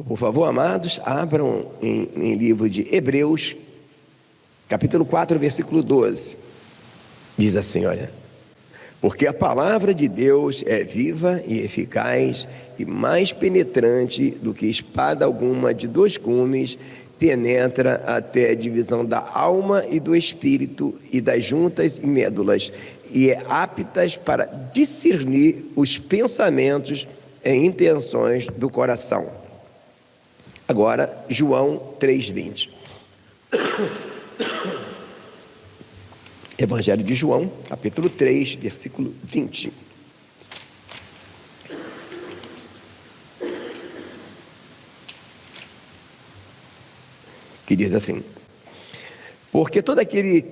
Por favor, amados, abram em livro de Hebreus, capítulo 4, versículo 12. Diz assim, olha: porque a palavra de Deus é viva e eficaz e mais penetrante do que espada alguma de dois gumes, penetra até a divisão da alma e do espírito e das juntas e médulas, e é aptas para discernir os pensamentos e intenções do coração. Agora, João 3,20. Evangelho de João, capítulo 3, versículo 20. Que diz assim: porque todo aquele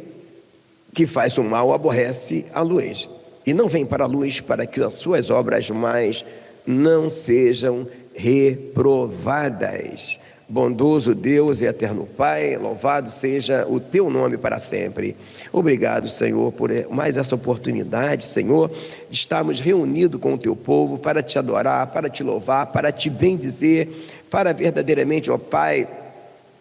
que faz o mal aborrece a luz, e não vem para a luz para que as suas obras mais não sejam reprovadas. Bondoso Deus e eterno Pai, louvado seja o teu nome para sempre. Obrigado, Senhor, por mais essa oportunidade, Senhor, de estarmos reunidos com o teu povo para te adorar, para te louvar, para te bendizer, para verdadeiramente, ó Pai,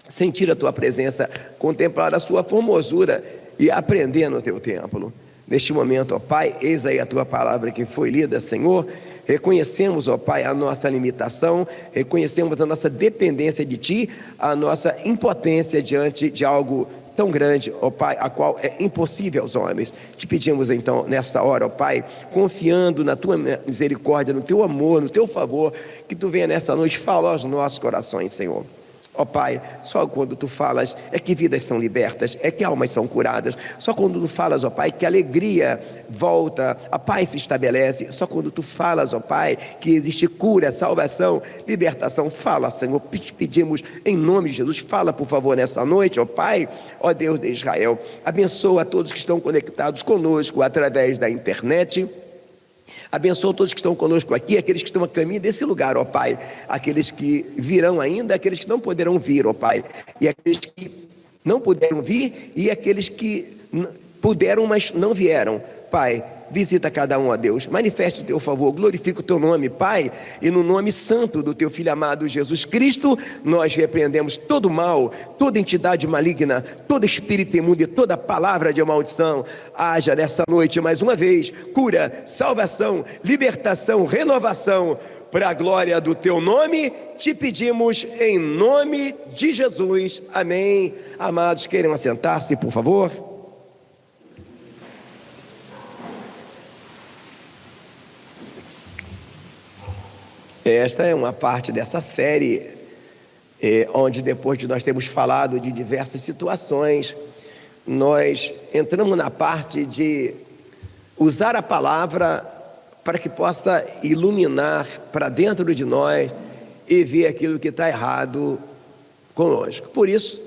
sentir a tua presença, contemplar a sua formosura e aprender no teu templo. Neste momento, ó Pai, eis aí a tua palavra que foi lida, Senhor. Reconhecemos, ó Pai, a nossa limitação, reconhecemos a nossa dependência de Ti, a nossa impotência diante de algo tão grande, ó Pai, a qual é impossível aos homens. Te pedimos então, nesta hora, ó Pai, confiando na Tua misericórdia, no Teu amor, no Teu favor, que Tu venha nesta noite falar aos nossos corações, Senhor. Ó Pai, só quando Tu falas é que vidas são libertas, é que almas são curadas. Só quando Tu falas, ó Pai, que a alegria volta, a paz se estabelece. Só quando Tu falas, ó Pai, que existe cura, salvação, libertação. Fala, Senhor, pedimos em nome de Jesus. Fala, por favor, nessa noite, ó Pai, ó Deus de Israel. Abençoa todos que estão conectados conosco através da internet. Abençoa todos que estão conosco aqui, aqueles que estão a caminho desse lugar, ó Pai, aqueles que virão ainda, aqueles que não poderão vir, ó Pai, e aqueles que não puderam vir, e aqueles que puderam, mas não vieram. Pai, visita cada um, ó Deus, manifeste o teu favor, glorifica o teu nome, Pai, e no nome santo do teu Filho amado Jesus Cristo, nós repreendemos todo mal, toda entidade maligna, todo espírito imundo e toda palavra de maldição. Haja nessa noite mais uma vez cura, salvação, libertação, renovação, para a glória do teu nome, te pedimos em nome de Jesus, amém. Amados, queiram assentar-se, por favor. Esta é uma parte dessa série, onde depois de nós termos falado de diversas situações, nós entramos na parte de usar a palavra para que possa iluminar para dentro de nós e ver aquilo que está errado conosco. Por isso,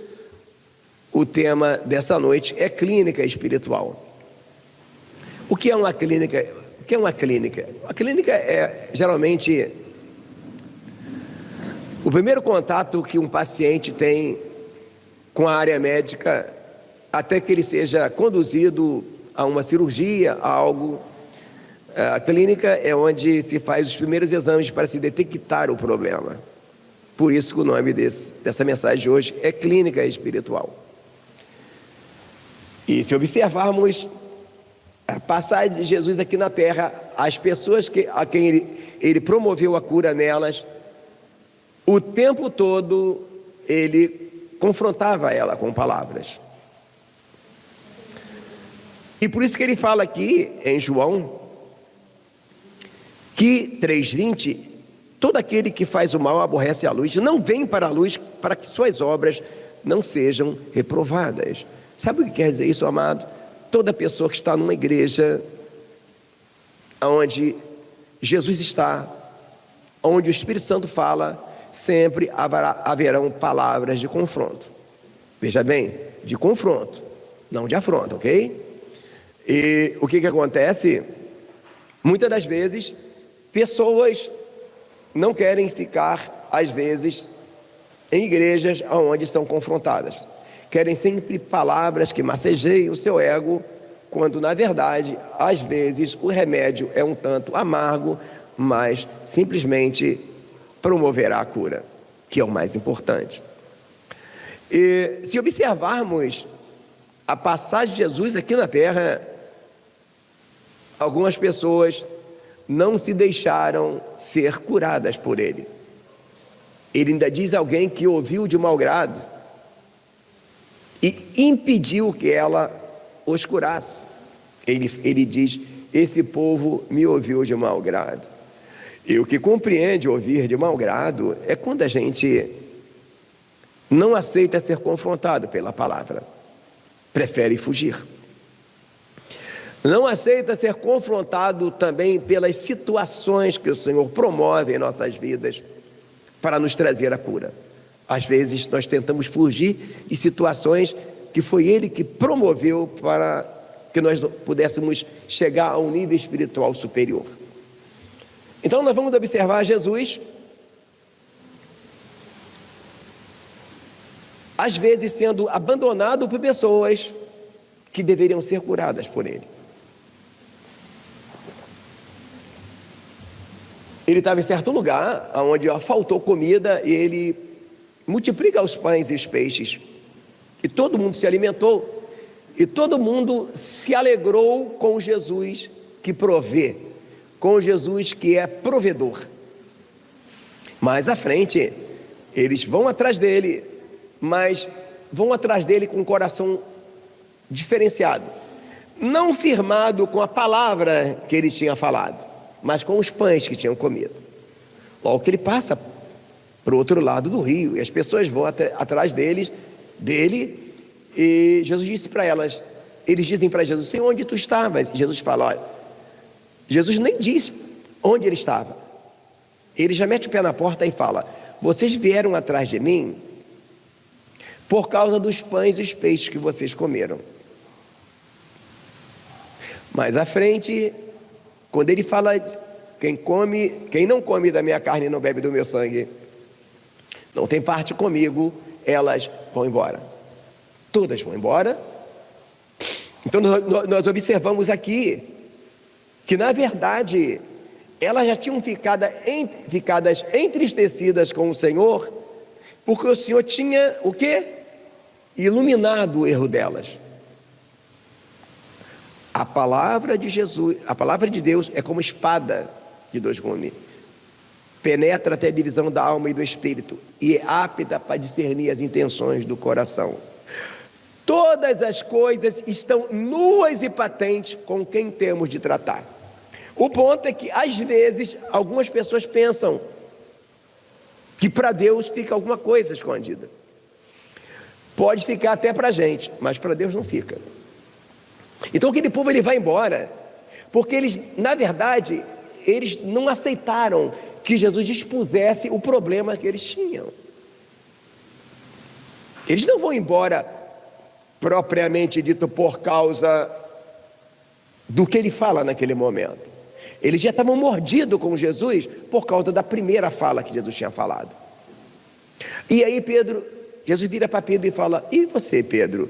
o tema dessa noite é clínica espiritual. O que é uma clínica? O que é uma clínica? A clínica é geralmente o primeiro contato que um paciente tem com a área médica até que ele seja conduzido a uma cirurgia, a algo. A clínica é onde se faz os primeiros exames para se detectar o problema. Por isso que o nome dessa mensagem de hoje é clínica espiritual. E se observarmos a passagem de Jesus aqui na terra, as pessoas a quem ele promoveu a cura nelas, o tempo todo ele confrontava ela com palavras. E por isso que ele fala aqui em João, que 3,20, todo aquele que faz o mal aborrece a luz, não vem para a luz para que suas obras não sejam reprovadas. Sabe o que quer dizer isso, amado? Toda pessoa que está numa igreja onde Jesus está, onde o Espírito Santo fala, sempre haverão palavras de confronto. Veja bem, de confronto, não de afronta, ok? E o que acontece? Muitas das vezes, pessoas não querem ficar, às vezes, em igrejas onde são confrontadas. Querem sempre palavras que massageiem o seu ego, quando, na verdade, às vezes, o remédio é um tanto amargo, mas simplesmente promoverá a cura. que é o mais importante. E se observarmos a passagem de Jesus aqui na terra, algumas pessoas não se deixaram ser curadas por ele. Ele ainda diz a alguém que ouviu de mau grado e impediu que ela os curasse. Ele diz: esse povo me ouviu de mau grado. E o que compreende ouvir de mau grado é quando a gente não aceita ser confrontado pela palavra, prefere fugir. Não aceita ser confrontado também pelas situações que o Senhor promove em nossas vidas para nos trazer a cura. Às vezes nós tentamos fugir de situações que foi Ele que promoveu para que nós pudéssemos chegar a um nível espiritual superior. Então nós vamos observar Jesus, às vezes sendo abandonado por pessoas que deveriam ser curadas por Ele. Ele estava em certo lugar, onde faltou comida, e Ele multiplica os pães e os peixes, e todo mundo se alimentou, e todo mundo se alegrou com Jesus que provê, com Jesus que é provedor. Mais à frente, eles vão atrás dele, mas vão atrás dele com um coração diferenciado, não firmado com a palavra que ele tinha falado, mas com os pães que tinham comido. Logo que ele passa para o outro lado do rio, e as pessoas vão atrás dele, e Jesus disse para elas, eles dizem para Jesus: Senhor, onde tu estavas? E Jesus fala: olha, Jesus nem disse onde ele estava, ele já mete o pé na porta e fala: vocês vieram atrás de mim por causa dos pães e os peixes que vocês comeram. Mais à frente, quando ele fala: quem não come da minha carne e não bebe do meu sangue, não tem parte comigo, elas vão embora. Todas vão embora. Então nós observamos aqui que, na verdade, elas já tinham ficadas entristecidas com o Senhor, porque o Senhor tinha o quê? Iluminado o erro delas. A palavra de Jesus, a palavra de Deus é como espada de dois gumes, penetra até a divisão da alma e do espírito, e é apta para discernir as intenções do coração. Todas as coisas estão nuas e patentes com quem temos de tratar. O ponto é que, às vezes, algumas pessoas pensam que para Deus fica alguma coisa escondida. Pode ficar até para a gente, mas para Deus não fica. Então aquele povo, ele vai embora, porque eles, na verdade, eles não aceitaram que Jesus expusesse o problema que eles tinham. Eles não vão embora propriamente dito por causa do que ele fala naquele momento. Eles já estavam mordidos com Jesus por causa da primeira fala que Jesus tinha falado. E aí Jesus vira para Pedro e fala: e você, Pedro?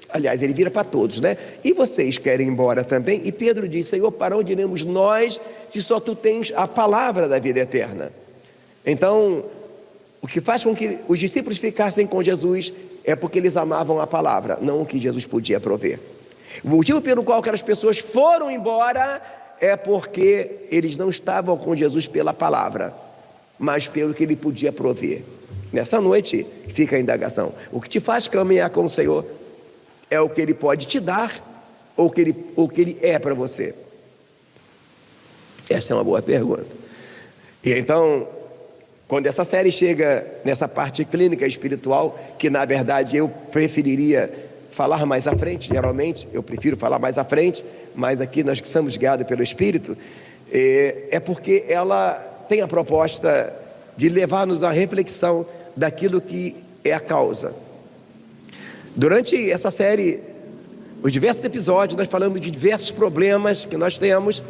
Aliás, ele vira para todos, né? E vocês querem ir embora também? E Pedro diz: Senhor, para onde iremos nós, se só tu tens a palavra da vida eterna? Então, o que faz com que os discípulos ficassem com Jesus é porque eles amavam a palavra, não o que Jesus podia prover. O motivo pelo qual aquelas pessoas foram embora é porque eles não estavam com Jesus pela palavra, mas pelo que ele podia prover. Nessa noite fica a indagação: o que te faz caminhar com o Senhor é o que ele pode te dar, ou o que ele é para você? Essa é uma boa pergunta. E então, quando essa série chega nessa parte clínica espiritual, que na verdade eu preferiria falar mais à frente, geralmente eu prefiro falar mais à frente, mas aqui nós que somos guiados pelo Espírito, é porque ela tem a proposta de levar-nos à reflexão daquilo que é a causa. Durante essa série, os diversos episódios, nós falamos de diversos problemas que nós temos,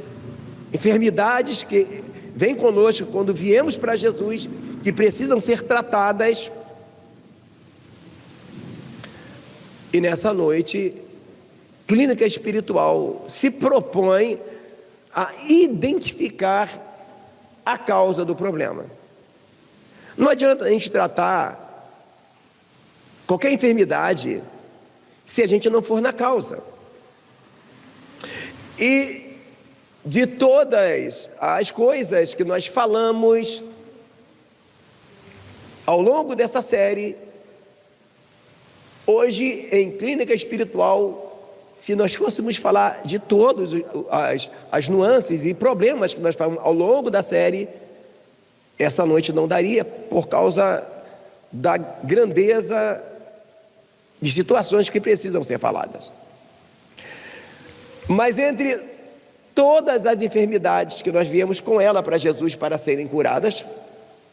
enfermidades que vêm conosco quando viemos para Jesus, que precisam ser tratadas. E nessa noite, Clínica Espiritual se propõe a identificar a causa do problema. Não adianta a gente tratar qualquer enfermidade se a gente não for na causa. E de todas as coisas que nós falamos ao longo dessa série, hoje em Clínica Espiritual, se nós fôssemos falar de todas as nuances e problemas que nós falamos ao longo da série, essa noite não daria, por causa da grandeza de situações que precisam ser faladas. Mas entre todas as enfermidades que nós viemos com ela para Jesus para serem curadas,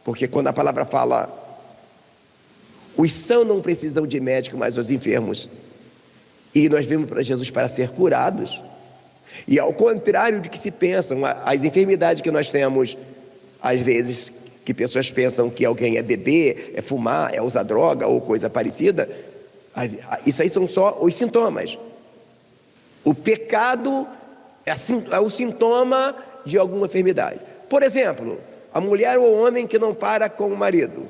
porque quando a palavra fala, os sãos não precisam de médico, mas os enfermos, e nós viemos para Jesus para ser curados, e ao contrário de que se pensam, as enfermidades que nós temos, às vezes, que pessoas pensam que alguém é beber, é fumar, é usar droga ou coisa parecida, isso aí são só os sintomas. O pecado é o sintoma de alguma enfermidade. Por exemplo, a mulher ou o homem que não para com o marido.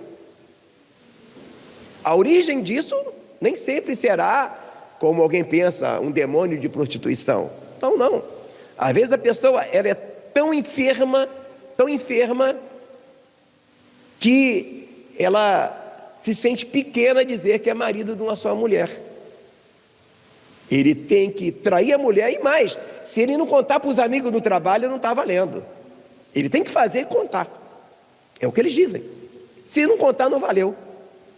A origem disso nem sempre será, como alguém pensa, um demônio de prostituição. Não. Às vezes a pessoa ela é tão enferma, que ela se sente pequena a dizer que é marido de uma só mulher. Ele tem que trair a mulher, e mais, se ele não contar para os amigos no trabalho, não está valendo. Ele tem que fazer e contar. É o que eles dizem. Se não contar, não valeu.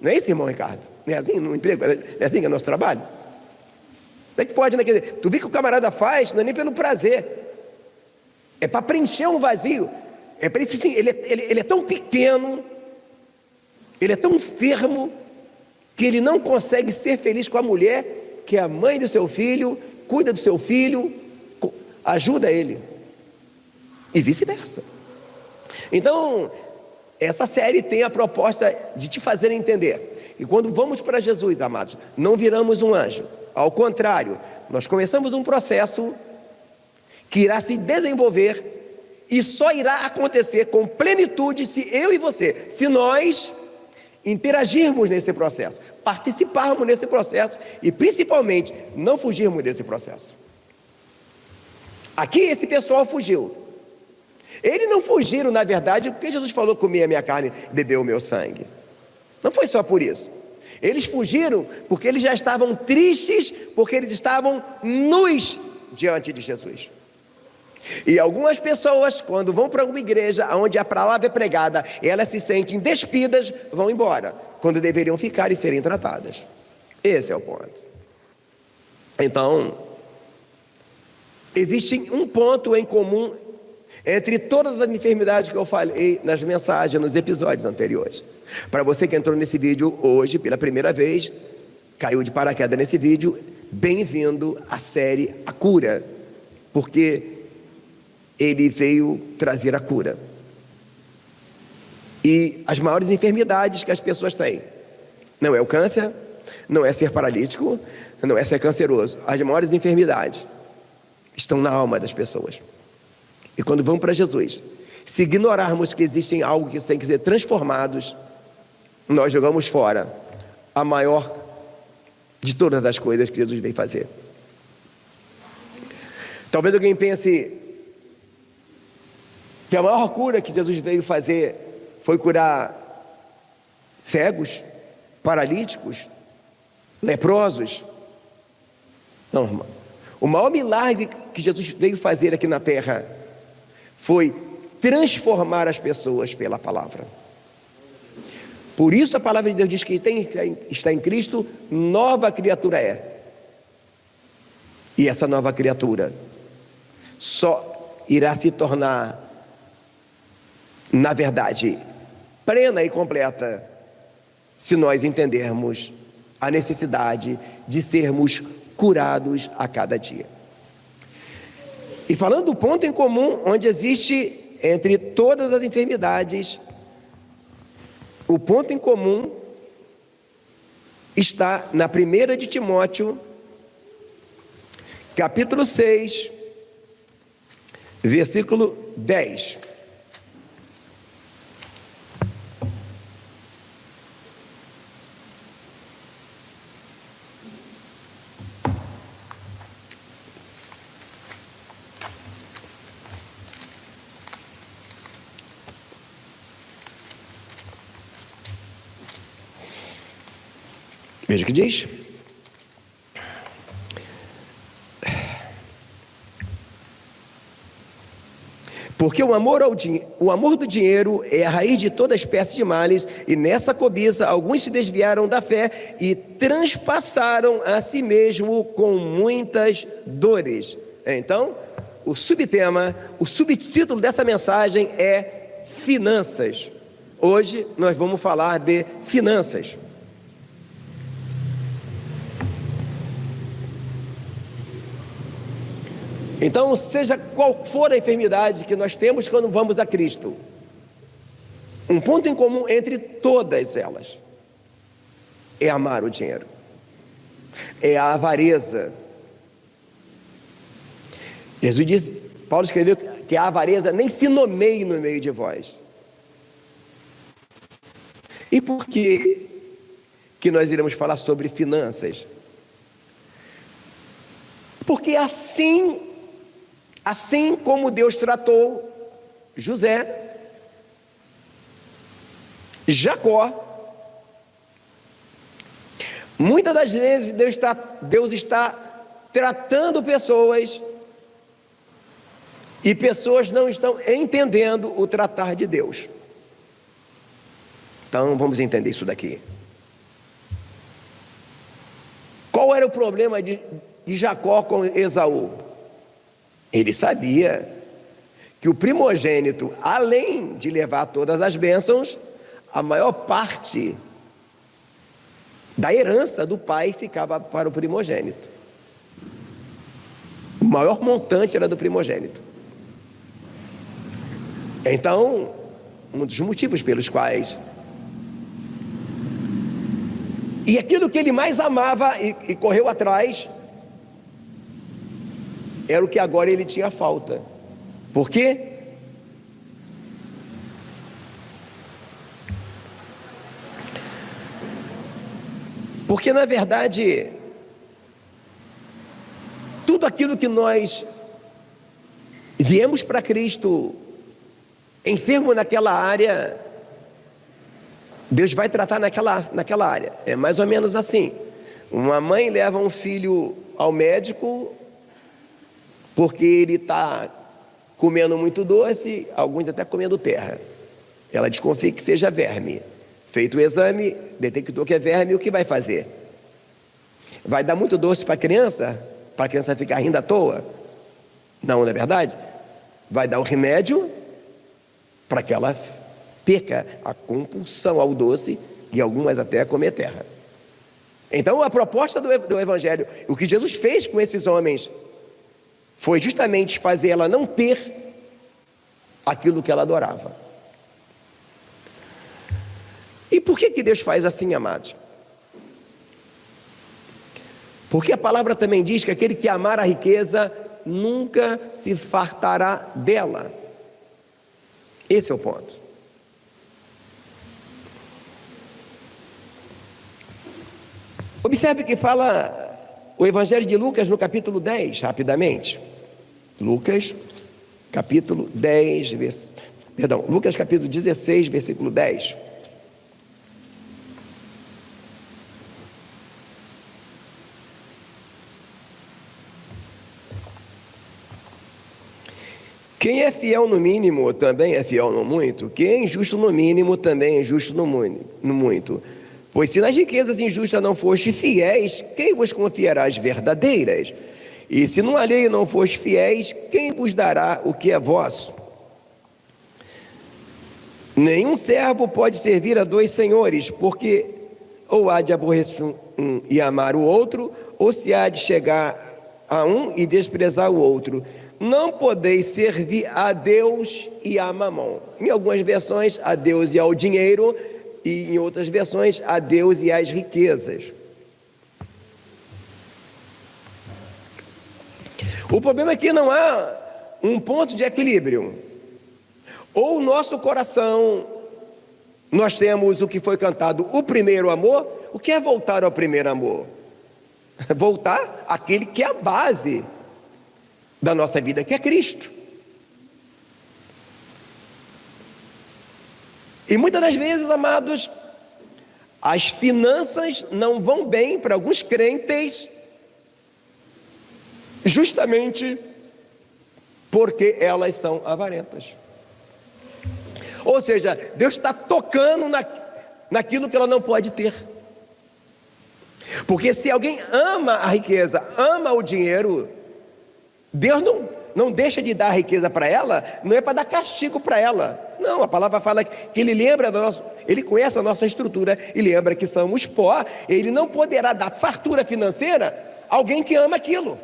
Não é isso, irmão Ricardo? Não é assim no emprego? Não é assim que é nosso trabalho? Como é que pode, né? Quer dizer, tu vê que o camarada faz, não é nem pelo prazer. É para preencher um vazio. É para isso, assim, ele é tão pequeno, ele é tão enfermo, que ele não consegue ser feliz com a mulher, que é a mãe do seu filho, cuida do seu filho, ajuda ele, e vice-versa. Então, essa série tem a proposta de te fazer entender, e quando vamos para Jesus, amados, não viramos um anjo, ao contrário, nós começamos um processo que irá se desenvolver, e só irá acontecer com plenitude se eu e você, se nós interagirmos nesse processo, participarmos nesse processo e principalmente não fugirmos desse processo. Aqui esse pessoal fugiu. Eles não fugiram, na verdade, porque Jesus falou: comer a minha carne, beber o meu sangue. Não foi só por isso. Eles fugiram porque eles já estavam tristes, porque eles estavam nus diante de Jesus. E algumas pessoas, quando vão para uma igreja onde a palavra é pregada, elas se sentem despidas, vão embora, quando deveriam ficar e serem tratadas. Esse é o ponto. Então, existe um ponto em comum entre todas as enfermidades que eu falei nas mensagens, nos episódios anteriores. Para você que entrou nesse vídeo hoje pela primeira vez, caiu de paraquedas nesse vídeo, bem-vindo à série A Cura, porque ele veio trazer a cura. E as maiores enfermidades que as pessoas têm, não é o câncer, não é ser paralítico, não é ser canceroso. As maiores enfermidades estão na alma das pessoas. E quando vamos para Jesus, se ignorarmos que existem algo que tem que ser transformados, nós jogamos fora a maior de todas as coisas que Jesus veio fazer. Talvez alguém pense que a maior cura que Jesus veio fazer foi curar cegos, paralíticos, leprosos. Não, irmão. O maior milagre que Jesus veio fazer aqui na terra foi transformar as pessoas pela palavra. Por isso a palavra de Deus diz que está em Cristo, nova criatura é. E essa nova criatura só irá se tornar, na verdade, plena e completa, se nós entendermos a necessidade de sermos curados a cada dia. E falando do ponto em comum, onde existe entre todas as enfermidades, o ponto em comum está na 1 de Timóteo, capítulo 6, versículo 10. Veja o que diz. Porque o amor do dinheiro é a raiz de toda espécie de males, e nessa cobiça alguns se desviaram da fé e transpassaram a si mesmo com muitas dores. Então, o subtema, o subtítulo dessa mensagem é finanças. Hoje nós vamos falar de finanças. Então, seja qual for a enfermidade que nós temos quando vamos a Cristo, um ponto em comum entre todas elas é amar o dinheiro, é a avareza. Jesus disse, Paulo escreveu que a avareza nem se nomeie no meio de vós. E por que nós iremos falar sobre finanças? Porque assim como Deus tratou José, Jacó, muitas das vezes Deus está tratando pessoas e pessoas não estão entendendo o tratar de Deus. Então vamos entender isso daqui. Qual era o problema de Jacó com Esaú? Ele sabia que o primogênito, além de levar todas as bênçãos, a maior parte da herança do pai ficava para o primogênito. O maior montante era do primogênito. Então, um dos motivos pelos quais... E aquilo que ele mais amava e correu atrás... era o que agora ele tinha falta. Por quê? Porque na verdade, tudo aquilo que nós viemos para Cristo enfermo naquela área, Deus vai tratar naquela área. É mais ou menos assim. Uma mãe leva um filho ao médico porque ele está comendo muito doce, alguns até comendo terra. Ela desconfia que seja verme. Feito o exame, detectou que é verme, o que vai fazer? Vai dar muito doce para a criança ficar rindo à toa? Não é verdade? Vai dar o remédio para que ela perca a compulsão ao doce e algumas até a comer terra. Então a proposta do Evangelho, o que Jesus fez com esses homens, foi justamente fazer ela não ter aquilo que ela adorava. E por que Deus faz assim, amados? Porque a palavra também diz que aquele que amar a riqueza nunca se fartará dela. Esse é o ponto. Observe que fala o Evangelho de Lucas no capítulo 10, rapidamente. Lucas capítulo 16, versículo 10. Quem é fiel no mínimo também é fiel no muito. Quem é injusto no mínimo também é injusto no muito. Pois se nas riquezas injustas não foste fiéis, quem vos confiará as verdadeiras? E se no alheio não foste fiéis, quem vos dará o que é vosso? Nenhum servo pode servir a dois senhores, porque ou há de aborrecer um e amar o outro, ou se há de chegar a um e desprezar o outro. Não podeis servir a Deus e a Mamon. Em algumas versões, a Deus e ao dinheiro, e em outras versões, a Deus e às riquezas. O problema é que não há um ponto de equilíbrio. Ou o nosso coração, nós temos o que foi cantado, o primeiro amor. O que é voltar ao primeiro amor? Voltar àquele que é a base da nossa vida, que é Cristo. E muitas das vezes, amados, As finanças não vão bem para alguns crentes, justamente porque elas são avarentas. Ou seja, Deus está tocando naquilo que ela não pode ter. Porque se alguém ama a riqueza, ama o dinheiro, Deus não deixa de dar riqueza para ela, não é para dar castigo para ela. Não, a palavra fala que Ele lembra Ele conhece a nossa estrutura e lembra que somos pó. Ele não poderá dar fartura financeira a alguém que ama aquilo.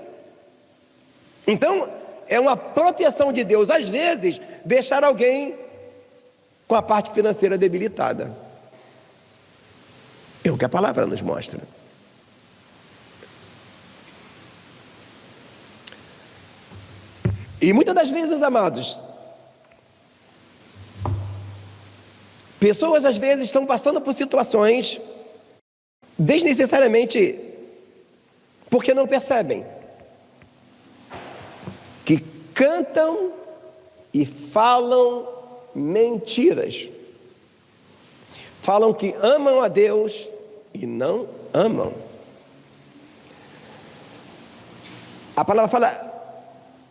Então, é uma proteção de Deus, às vezes, deixar alguém com a parte financeira debilitada. É o que a palavra nos mostra. E muitas das vezes, amados, pessoas às vezes estão passando por situações desnecessariamente porque não percebem que cantam e falam mentiras. Falam que amam a Deus e não amam. A palavra fala: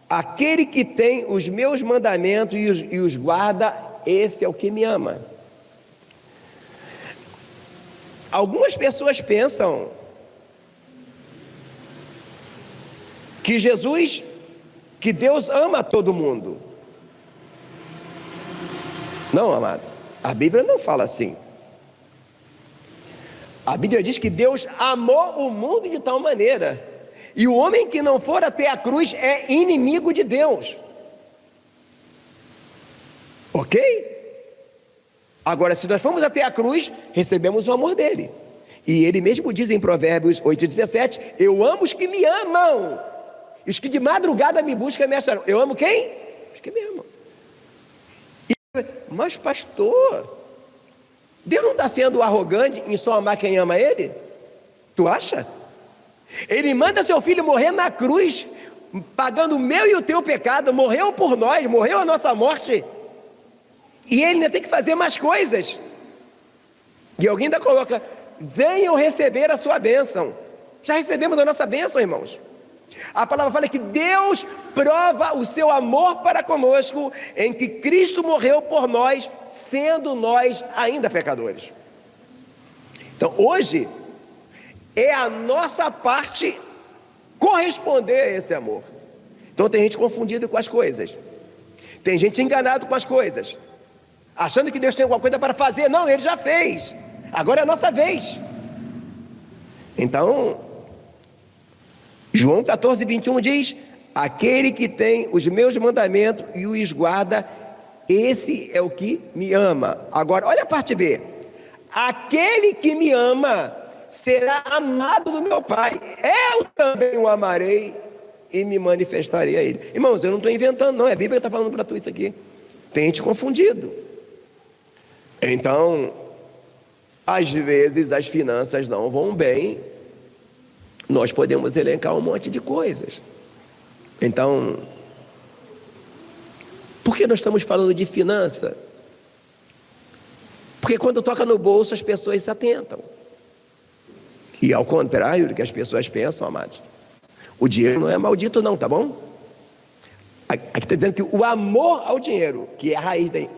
aquele que tem os meus mandamentos e os guarda, esse é o que me ama. Algumas pessoas pensam que Deus ama todo mundo. Não, amado, a Bíblia não fala assim. A Bíblia diz que Deus amou o mundo de tal maneira, e o homem que não for até a cruz é inimigo de Deus. Ok? Agora, se nós formos até a cruz, recebemos o amor dele. E ele mesmo diz em Provérbios 8,17: eu amo os que me amam, e os que de madrugada me buscam me acharão. Eu amo quem? Os que me amam. Mas pastor, Deus não está sendo arrogante em só amar quem ama Ele? Tu acha? Ele manda seu filho morrer na cruz, pagando o meu e o teu pecado, morreu por nós, morreu a nossa morte, e Ele ainda tem que fazer mais coisas. E alguém ainda coloca: venham receber a sua bênção. Já recebemos a nossa bênção, irmãos. A palavra fala que Deus prova o seu amor para conosco em que Cristo morreu por nós, sendo nós ainda pecadores. Então hoje é a nossa parte corresponder a esse amor. Então tem gente confundida com as coisas, tem gente enganado com as coisas, achando que Deus tem alguma coisa para fazer. Não, Ele já fez, agora é a nossa vez. Então João 14:21 diz: aquele que tem os meus mandamentos e os guarda, esse é o que me ama. Agora, olha a parte B: aquele que me ama será amado do meu Pai, eu também o amarei e me manifestarei a ele. Irmãos, eu não estou inventando, não, é a Bíblia que está falando para tu isso aqui. Tem gente confundido. Então, às vezes as finanças não vão bem. Nós podemos elencar um monte de coisas. Então, por que nós estamos falando de finança? Porque quando toca no bolso, as pessoas se atentam. E ao contrário do que as pessoas pensam, amados, o dinheiro não é maldito não, tá bom? Aqui está dizendo que o amor ao dinheiro, que é a raiz daí.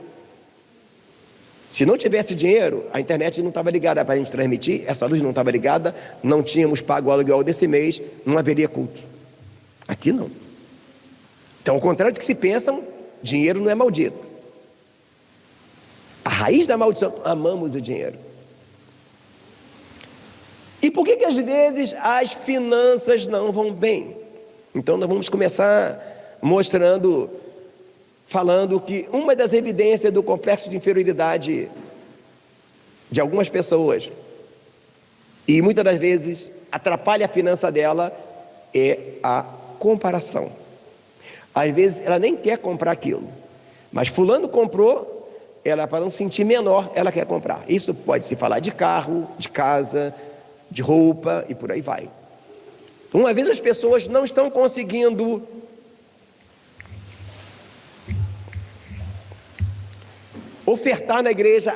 Se não tivesse dinheiro, a internet não estava ligada para a gente transmitir, essa luz não estava ligada, não tínhamos pago o aluguel desse mês, não haveria culto. Aqui não. Então, ao contrário do que se pensam, dinheiro não é maldito. A raiz da maldição, amamos o dinheiro. E por que às vezes as finanças não vão bem? Então nós vamos começar falando que uma das evidências do complexo de inferioridade de algumas pessoas, e muitas das vezes atrapalha a finança dela, é a comparação. Às vezes ela nem quer comprar aquilo, mas fulano comprou, ela, para não sentir menor, ela quer comprar. Isso pode se falar de carro, de casa, de roupa e por aí vai. Uma vez as pessoas não estão conseguindo ofertar na igreja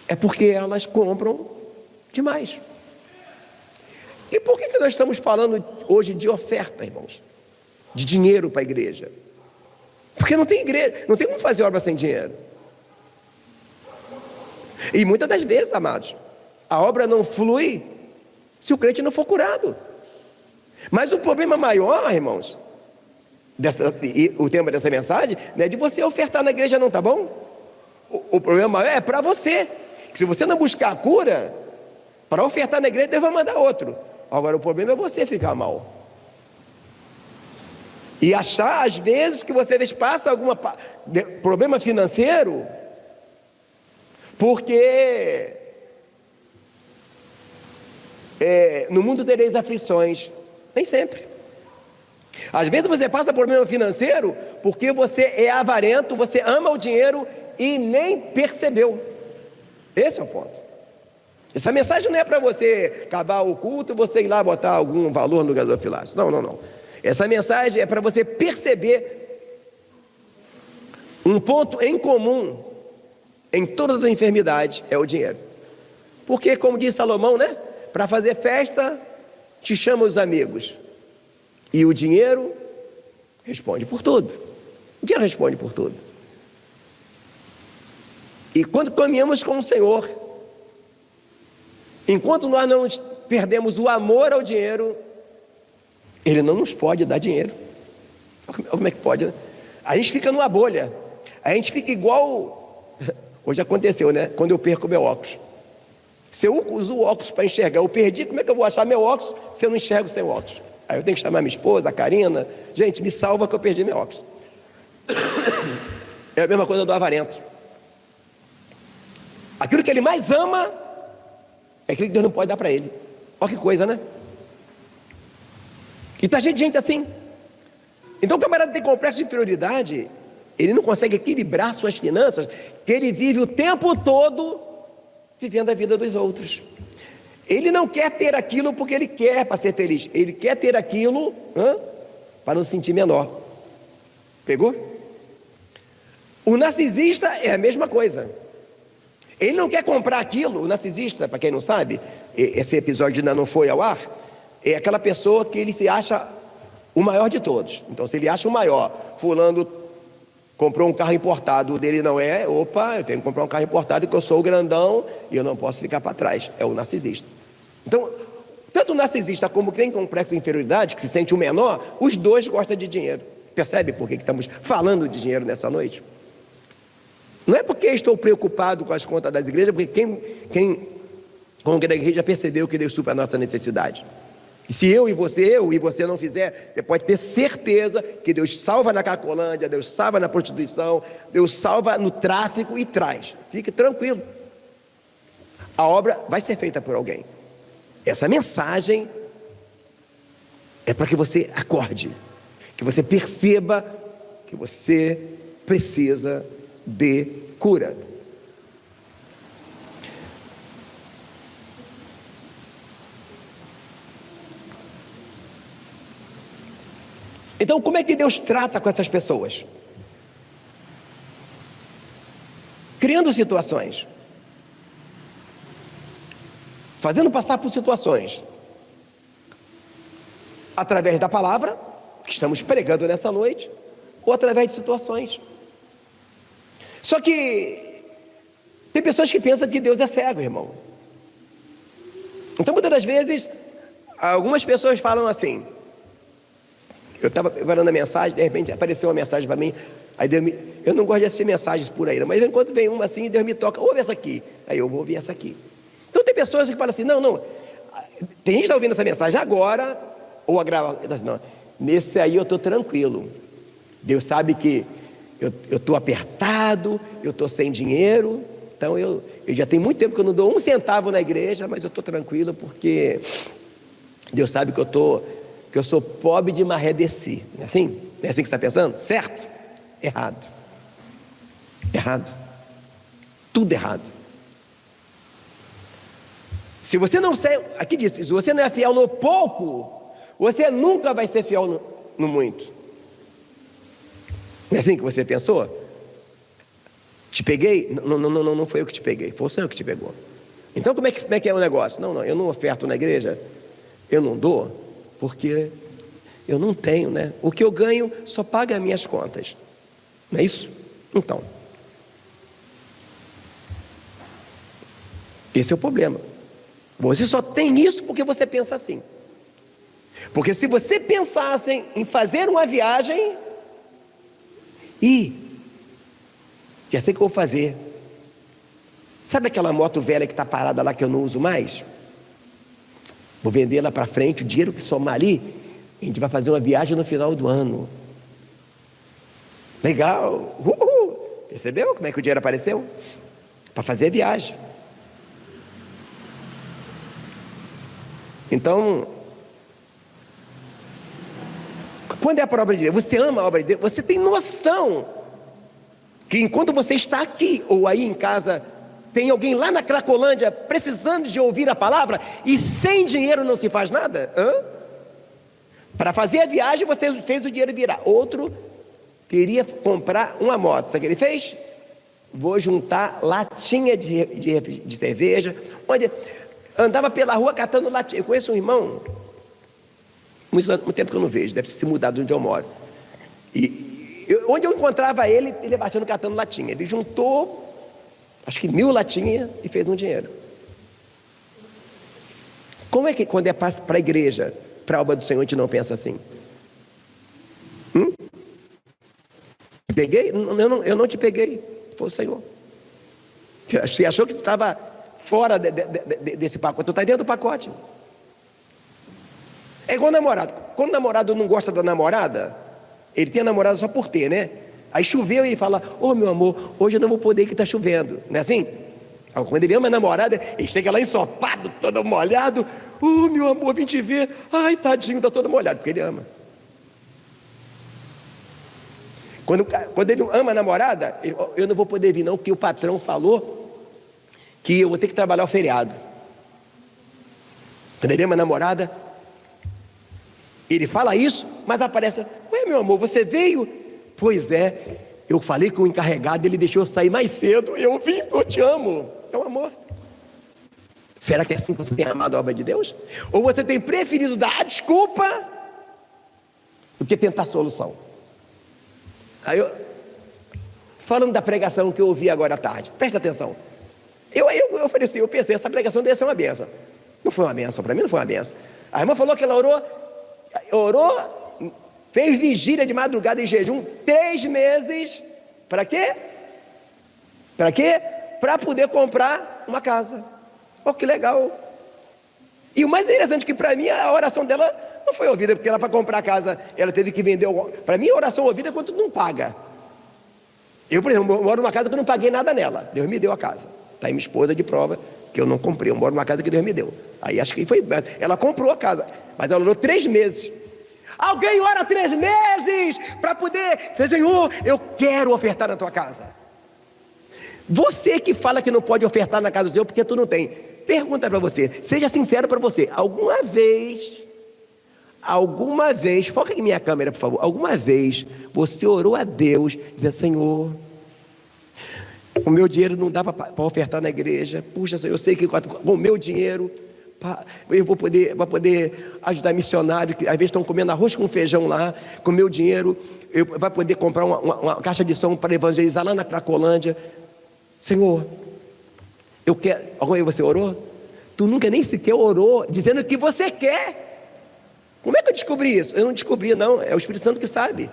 É porque elas compram demais. E por que nós estamos falando hoje de oferta, irmãos? De dinheiro para a igreja? Porque não tem igreja, não tem como fazer obra sem dinheiro. E muitas das vezes, amados, a obra não flui se o crente não for curado. Mas o problema maior, irmãos, o tema dessa mensagem, não é de você ofertar na igreja não, tá bom? O problema maior é para você, que se você não buscar a cura, para ofertar na igreja, Deus vai mandar outro. Agora o problema é você ficar mal. E achar, às vezes, que você passa algum problema financeiro, porque no mundo tereis aflições. Nem sempre. Às vezes você passa problema financeiro porque você é avarento, você ama o dinheiro e nem percebeu. Esse é o ponto. Essa mensagem não é para você acabar o culto e você ir lá botar algum valor no gasofilácio. Não, não, não. Essa mensagem é para você perceber um ponto em comum em todas as enfermidades, é o dinheiro. Porque, como diz Salomão, né? Para fazer festa, te chama os amigos. E o dinheiro responde por tudo. O dinheiro responde por tudo. E quando caminhamos com o Senhor, enquanto nós não perdemos o amor ao dinheiro, Ele não nos pode dar dinheiro. Como é que pode, né? A gente fica numa bolha. A gente fica igual... Hoje aconteceu, né? Quando eu perco meu óculos. Se eu uso o óculos para enxergar, eu perdi, como é que eu vou achar meu óculos se eu não enxergo sem óculos? Aí eu tenho que chamar minha esposa, a Karina. Gente, me salva que eu perdi meu óculos. É a mesma coisa do avarento. Aquilo que ele mais ama é aquilo que Deus não pode dar para ele. Olha que coisa, né? E está cheio de gente assim. Então o camarada tem complexo de inferioridade, ele não consegue equilibrar suas finanças, que ele vive o tempo todo vivendo a vida dos outros. Ele não quer ter aquilo porque ele quer para ser feliz. Ele quer ter aquilo para não se sentir menor. Pegou? O narcisista é a mesma coisa. Ele não quer comprar aquilo. O narcisista, para quem não sabe, esse episódio ainda não foi ao ar, é aquela pessoa que ele se acha o maior de todos. Então, se ele acha o maior, fulano comprou um carro importado, o dele não é, opa, eu tenho que comprar um carro importado porque eu sou o grandão e eu não posso ficar para trás. É o narcisista. Então, tanto o narcisista como quem tem complexo de inferioridade, que se sente o menor, os dois gostam de dinheiro. Percebe por que estamos falando de dinheiro nessa noite? Não é porque estou preocupado com as contas das igrejas, porque quem congrega a igreja percebeu que Deus supre a nossa necessidade. E se eu e você não fizer, você pode ter certeza que Deus salva na Cracolândia, Deus salva na prostituição, Deus salva no tráfico e traz. Fique tranquilo. A obra vai ser feita por alguém. Essa mensagem é para que você acorde, que você perceba que você precisa de cura. Então, como é que Deus trata com essas pessoas? Criando situações, fazendo passar por situações, através da palavra que estamos pregando nessa noite, ou através de situações. Só que tem pessoas que pensam que Deus é cego, irmão. Então, muitas das vezes, algumas pessoas falam assim. Eu estava preparando a mensagem, de repente apareceu uma mensagem para mim. Aí Deus eu não gosto de assistir mensagens por aí, mas enquanto vem uma assim, Deus me toca, ouve essa aqui. Aí eu vou ouvir essa aqui. Então tem pessoas que falam assim, não, tem gente que está ouvindo essa mensagem agora, ou a gravar, assim, não, nesse aí eu estou tranquilo. Deus sabe que eu estou apertado, eu estou sem dinheiro, então eu já tenho muito tempo que eu não dou um centavo na igreja, mas eu estou tranquilo porque Deus sabe que eu sou pobre de marredeci. Não é assim? Não é assim que você está pensando? Certo? Errado. Errado. Tudo errado. Se você não aqui diz, se você não é fiel no pouco, você nunca vai ser fiel no muito. Não é assim que você pensou? Te peguei? Não, não, não, não foi eu que te peguei, foi o Senhor que te pegou. Então como é que é o negócio? Não, eu não oferto na igreja, eu não dou, porque eu não tenho, né? O que eu ganho só paga as minhas contas. Não é isso? Então, esse é o problema. Você só tem isso porque você pensa assim. Porque se você pensasse em fazer uma viagem, já sei o que eu vou fazer. Sabe aquela moto velha que está parada lá que eu não uso mais? Vou vender lá para frente, o dinheiro que somar ali, a gente vai fazer uma viagem no final do ano. Legal! Percebeu como é que o dinheiro apareceu? Para fazer a viagem. Então, quando é a obra de Deus, você ama a obra de Deus, você tem noção que enquanto você está aqui ou aí em casa, tem alguém lá na Cracolândia precisando de ouvir a palavra e sem dinheiro não se faz nada? Para fazer a viagem você fez o dinheiro virar. Outro queria comprar uma moto, sabe o que ele fez? Vou juntar latinha de cerveja. Onde andava pela rua catando latinha. Eu conheço um irmão, muito tempo que eu não vejo, deve se mudar de onde eu moro. Onde eu encontrava ele baixando catando latinha. Ele juntou acho que 1000 latinhas e fez um dinheiro. Como é que quando é para a igreja, para a obra do Senhor, a gente não pensa assim? Peguei? Eu não te peguei, foi o Senhor. Você achou que tu estava fora desse pacote? Tu está dentro do pacote. É igual namorado. Quando o namorado não gosta da namorada, ele tem a namorada só por ter, né? Aí choveu e ele fala: ô meu amor, hoje eu não vou poder que está chovendo. Não é assim? Quando ele ama a namorada, ele chega lá ensopado, todo molhado. Ô meu amor, vim te ver. Ai, tadinho, está todo molhado, porque ele ama. Quando ele ama a namorada, eu não vou poder vir não, porque o patrão falou que eu vou ter que trabalhar o feriado. Quando ele ama a namorada, ele fala isso, mas aparece: ué meu amor, você veio? Pois é, eu falei com o encarregado, ele deixou eu sair mais cedo, eu vim, eu te amo. É o amor. Será que é assim que você tem amado a obra de Deus? Ou você tem preferido dar a desculpa do que tentar a solução? Aí falando da pregação que eu ouvi agora à tarde, presta atenção. Eu falei assim, eu pensei, essa pregação deve ser uma benção. Não foi uma benção, para mim não foi uma benção. A irmã falou que ela orou, fez vigília de madrugada em jejum 3 meses. Para quê? Para quê? Para poder comprar uma casa. Oh, que legal. E o mais interessante é que para mim a oração dela não foi ouvida, porque ela para comprar a casa, ela teve que vender. Para mim a oração ouvida é quando tu não paga. Eu, por exemplo, moro numa casa que eu não paguei nada nela. Deus me deu a casa. Está aí minha esposa de prova que eu não comprei. Eu moro numa casa que Deus me deu. Aí acho que foi. Ela comprou a casa, mas ela orou 3 meses. Alguém ora 3 meses para poder dizer: Senhor, eu quero ofertar na tua casa. Você que fala que não pode ofertar na casa do Senhor porque tu não tem. Pergunta para você, seja sincero para você. Alguma vez, foca em minha câmera, por favor. Alguma vez você orou a Deus, dizendo: Senhor, o meu dinheiro não dá para ofertar na igreja. Puxa, Senhor, eu sei que com o meu dinheiro eu vou poder ajudar missionários que às vezes estão comendo arroz com feijão lá. Com o meu dinheiro eu vou poder comprar uma caixa de som para evangelizar lá na Cracolândia. Senhor, eu quero. Alguma vez você orou? Tu nunca nem sequer orou dizendo que você quer. Como é que eu descobri isso? Eu não descobri não, é o Espírito Santo que sabe.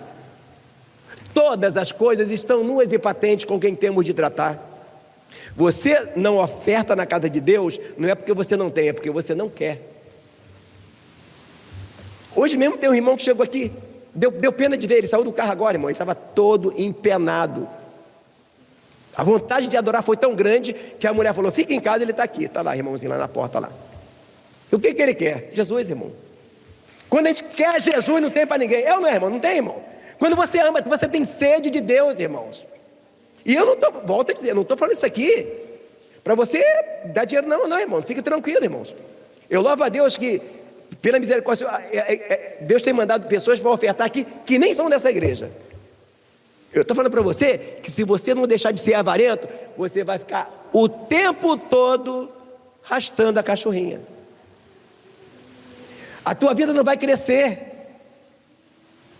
Todas as coisas estão nuas e patentes com quem temos de tratar. Você não oferta na casa de Deus, não é porque você não tem, é porque você não quer. Hoje mesmo tem um irmão que chegou aqui, deu pena de ver, ele saiu do carro agora, irmão, ele estava todo empenado. A vontade de adorar foi tão grande que a mulher falou: fica em casa, ele está aqui. Está lá, irmãozinho, lá na porta lá. E o que ele quer? Jesus, irmão. Quando a gente quer Jesus, não tem para ninguém. Eu não é, irmão, não tem, irmão. Quando você ama, você tem sede de Deus, irmãos. E eu não estou, volto a dizer, eu não estou falando isso aqui para você dar dinheiro, não, irmão. Fique tranquilo, irmãos. Eu louvo a Deus que, pela misericórdia, Deus tem mandado pessoas para ofertar aqui que nem são dessa igreja. Eu estou falando para você que se você não deixar de ser avarento, você vai ficar o tempo todo arrastando a cachorrinha. A tua vida não vai crescer.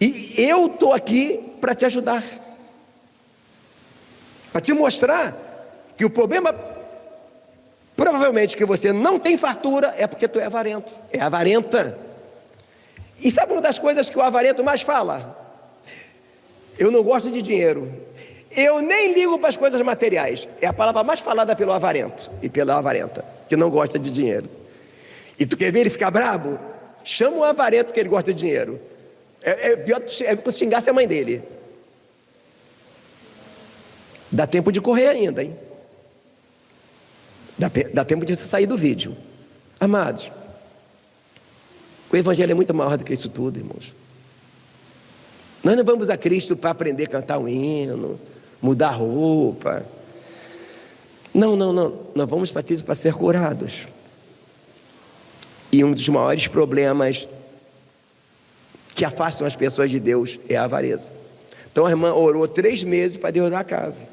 E eu estou aqui para te ajudar. Para te mostrar que o problema, provavelmente, que você não tem fartura, é porque tu é avarento. É avarenta. E sabe uma das coisas que o avarento mais fala? Eu não gosto de dinheiro. Eu nem ligo para as coisas materiais. É a palavra mais falada pelo avarento e pela avarenta, que não gosta de dinheiro. E tu quer ver ele ficar brabo? Chama o avarento que ele gosta de dinheiro. É pior que xingasse a mãe dele. Dá tempo de correr ainda, hein? Dá tempo de você sair do vídeo. Amados, o Evangelho é muito maior do que isso tudo, irmãos. Nós não vamos a Cristo para aprender a cantar um hino, mudar roupa. Não. Nós vamos para Cristo para ser curados. E um dos maiores problemas que afastam as pessoas de Deus é a avareza. Então a irmã orou 3 meses para Deus dar a casa.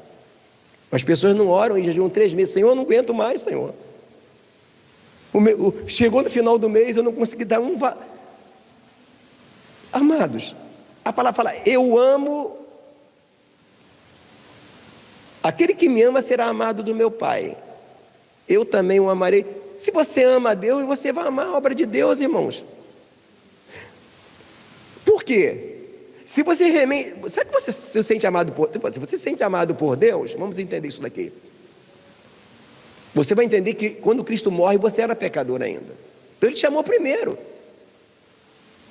As pessoas não oram e jejuam 3 meses. Senhor, eu não aguento mais, Senhor. Chegou no final do mês, eu não consegui dar um... Amados, a palavra fala, eu amo... Aquele que me ama será amado do meu Pai. Eu também o amarei. Se você ama a Deus, você vai amar a obra de Deus, irmãos. Por quê? Se você realmente... Será que você se sente amado por... Se você se sente amado por Deus, vamos entender isso daqui. Você vai entender que quando Cristo morre, você era pecador ainda. Então Ele te chamou primeiro.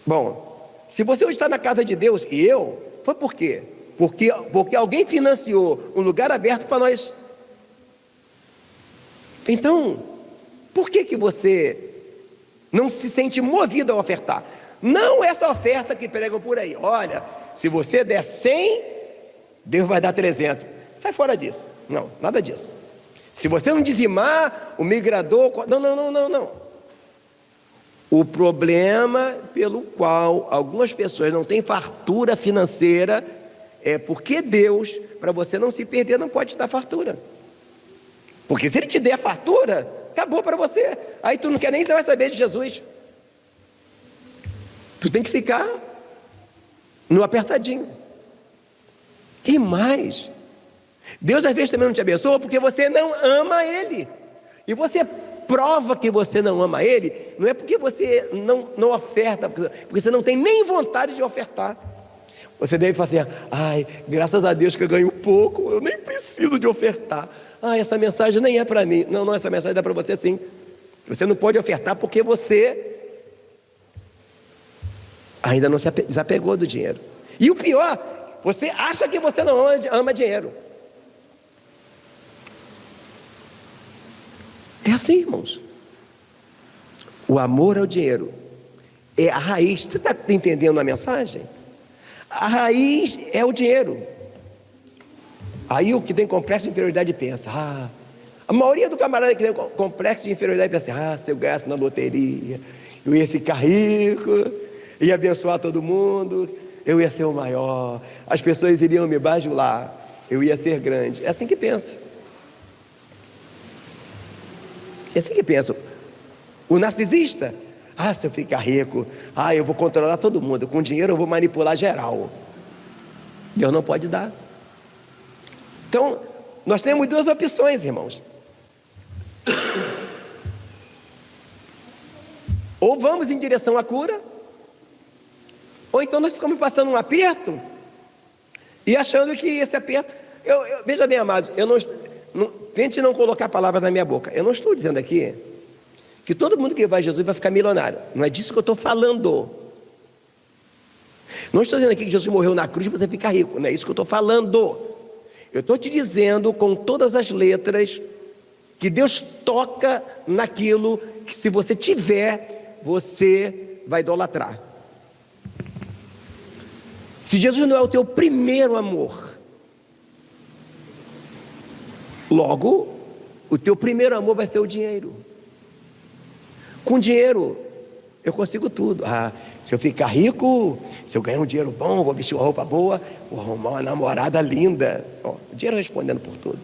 Bom, se você hoje está na casa de Deus, e eu, foi por quê? Porque alguém financiou um lugar aberto para nós. Então, por que você não se sente movido a ofertar? Não essa oferta que pregam por aí. Olha, se você der 100, Deus vai dar 300. Sai fora disso. Não, nada disso. Se você não dizimar, o migrador... Não. O problema pelo qual algumas pessoas não têm fartura financeira é porque Deus, para você não se perder, não pode te dar fartura. Porque se Ele te der fartura, acabou para você. Aí tu não quer nem mais saber de Jesus. Tu tem que ficar no apertadinho. E mais, Deus às vezes também não te abençoa porque você não ama Ele. E você prova que você não ama Ele, não é porque você não oferta, porque você não tem nem vontade de ofertar. Você deve fazer, ai, graças a Deus que eu ganho pouco, eu nem preciso de ofertar. Ah, essa mensagem nem é para mim. Não, essa mensagem é para você sim. Você não pode ofertar porque você ainda não se desapegou do dinheiro. E o pior, você acha que você não ama dinheiro. É assim, irmãos. O amor ao dinheiro é a raiz. Você está entendendo a mensagem? A raiz é o dinheiro. Aí o que tem complexo de inferioridade pensa, a maioria do camarada que tem complexo de inferioridade pensa, se eu ganhasse na loteria, eu ia ficar rico, ia abençoar todo mundo, eu ia ser o maior, as pessoas iriam me bajular, eu ia ser grande. É assim que pensa. É assim que pensa. O narcisista, se eu ficar rico, eu vou controlar todo mundo, com dinheiro eu vou manipular geral. Deus não pode dar. Então, nós temos 2 opções, irmãos. Ou vamos em direção à cura, ou então nós ficamos passando um aperto e achando que esse aperto... Veja bem, amados, tente não colocar palavras na minha boca. Eu não estou dizendo aqui que todo mundo que vai a Jesus vai ficar milionário. Não é disso que eu estou falando. Não estou dizendo aqui que Jesus morreu na cruz para você ficar rico. Não é isso que eu estou falando. Eu estou te dizendo com todas as letras que Deus toca naquilo que, se você tiver, você vai idolatrar. Se Jesus não é o teu primeiro amor, logo, o teu primeiro amor vai ser o dinheiro. Com dinheiro, Eu consigo tudo. Se eu ficar rico, se eu ganhar um dinheiro bom, vou vestir uma roupa boa, vou arrumar uma namorada linda. O dinheiro respondendo por tudo.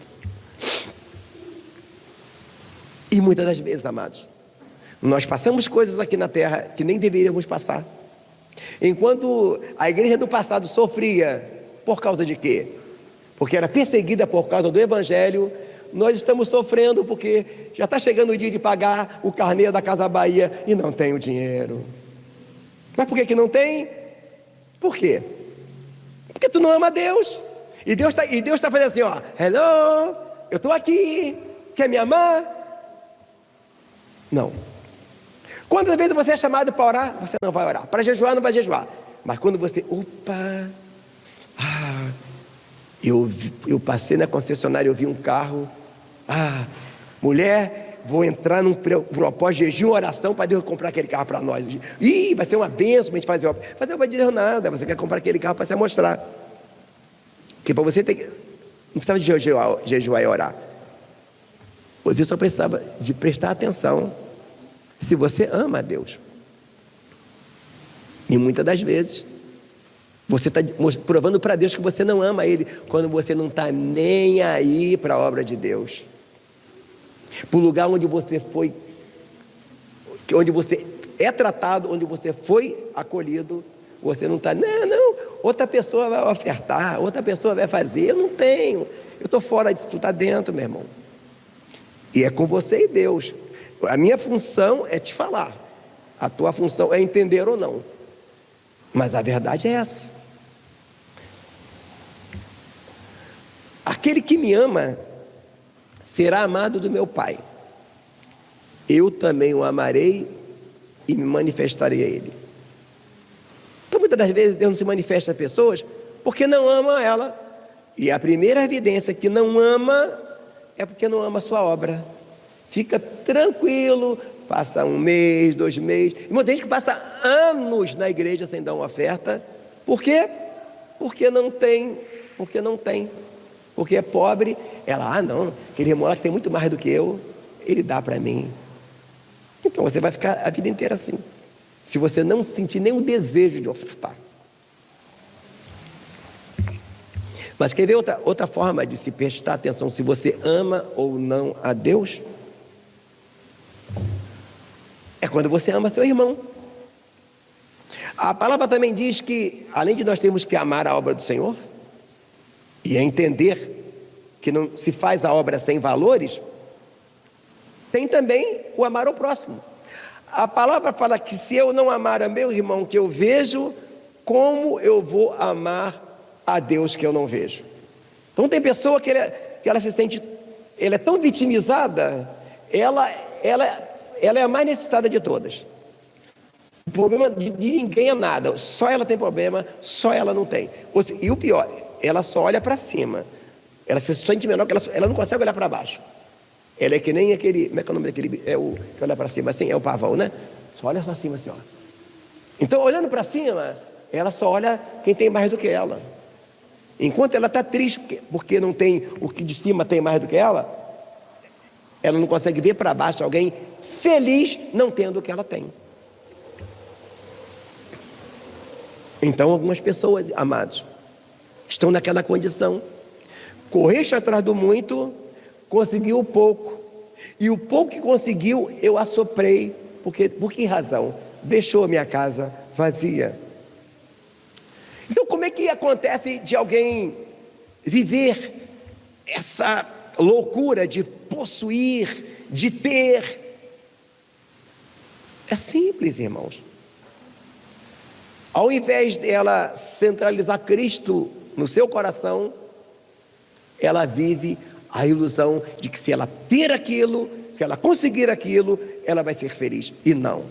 E muitas das vezes, amados, nós passamos coisas aqui na terra que nem deveríamos passar. Enquanto a igreja do passado sofria, por causa de quê? Porque era perseguida por causa do evangelho. Nós estamos sofrendo porque já está chegando o dia de pagar o carnê da Casa Bahia e não tem o dinheiro. Mas por que não tem? Por quê? Porque tu não ama Deus. E Deus está fazendo assim, ó, hello, eu estou aqui, quer me amar? Não. Quantas vezes você é chamado para orar, você não vai orar. Para jejuar, não vai jejuar. Mas quando você, eu passei na concessionária, eu vi um carro, mulher, vou entrar num propósito de jejum e oração para Deus comprar aquele carro para nós. Vai ser uma bênção para a gente fazer obra. Fazer obra de Deus nada, você quer comprar aquele carro para se mostrar. Porque para você não precisava de jejuar e orar. Você só precisava de prestar atenção se você ama a Deus. E muitas das vezes você está provando para Deus que você não ama Ele, quando você não está nem aí para a obra de Deus. Para o lugar onde você foi, onde você é tratado, onde você foi acolhido, você não está, não, outra pessoa vai ofertar, outra pessoa vai fazer, eu não tenho, eu estou fora disso, tu está dentro, meu irmão. E é com você e Deus. A minha função é te falar, a tua função é entender ou não, mas a verdade é essa. Aquele que me ama será amado do meu Pai. Eu também o amarei e me manifestarei a Ele. Então muitas das vezes Deus não se manifesta a pessoas porque não ama ela. E a primeira evidência que não ama é porque não ama a sua obra. Fica tranquilo, passa 1 mês, 2 meses. E muita gente que passa anos na igreja sem dar uma oferta. Por quê? Porque não tem. Porque é pobre. Ela, não, aquele irmão lá que tem muito mais do que eu, ele dá para mim. Então você vai ficar a vida inteira assim, se você não sentir nenhum desejo de ofertar. Mas quer ver outra forma de se prestar atenção se você ama ou não a Deus? É quando você ama seu irmão. A palavra também diz que, além de nós termos que amar a obra do Senhor e entender que não se faz a obra sem valores, tem também o amar ao próximo. A palavra fala que se eu não amar a meu irmão que eu vejo, como eu vou amar a Deus que eu não vejo? Então tem pessoa que ela se sente, ela é tão vitimizada, ela é a mais necessitada de todas. O problema de ninguém é nada, só ela tem problema, só ela não tem. E o pior, ela só olha para cima, ela se sente menor, que ela não consegue olhar para baixo. Ela é que nem aquele, como é que é o nome daquele, é o que olha para cima assim, é o pavão, né? Só olha para cima assim, ó. Então, olhando para cima, ela só olha quem tem mais do que ela. Enquanto ela está triste porque não tem o que de cima tem mais do que ela não consegue ver para baixo alguém feliz não tendo o que ela tem. Então algumas pessoas, amados, estão naquela condição. Correste atrás do muito, conseguiu o pouco, e o pouco que conseguiu eu assoprei. Por que razão? Deixou a minha casa vazia. Então como é que acontece de alguém viver essa loucura de possuir, de ter? É simples, irmãos. Ao invés dela centralizar Cristo no seu coração, ela vive a ilusão de que se ela ter aquilo, se ela conseguir aquilo, ela vai ser feliz. E não.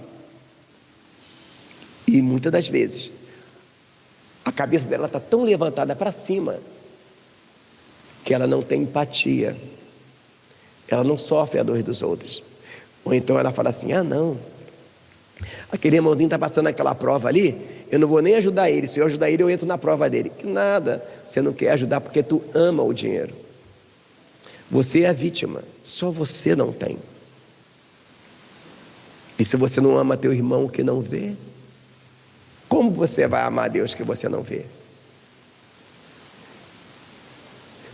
E muitas das vezes a cabeça dela está tão levantada para cima que ela não tem empatia, ela não sofre a dor dos outros. Ou então ela fala assim, não, aquele irmãozinho está passando aquela prova ali, eu não vou nem ajudar ele, se eu ajudar ele eu entro na prova dele. Que nada, você não quer ajudar porque tu ama o dinheiro. Você é a vítima, só você não tem. E se você não ama teu irmão que não vê, como você vai amar Deus que você não vê?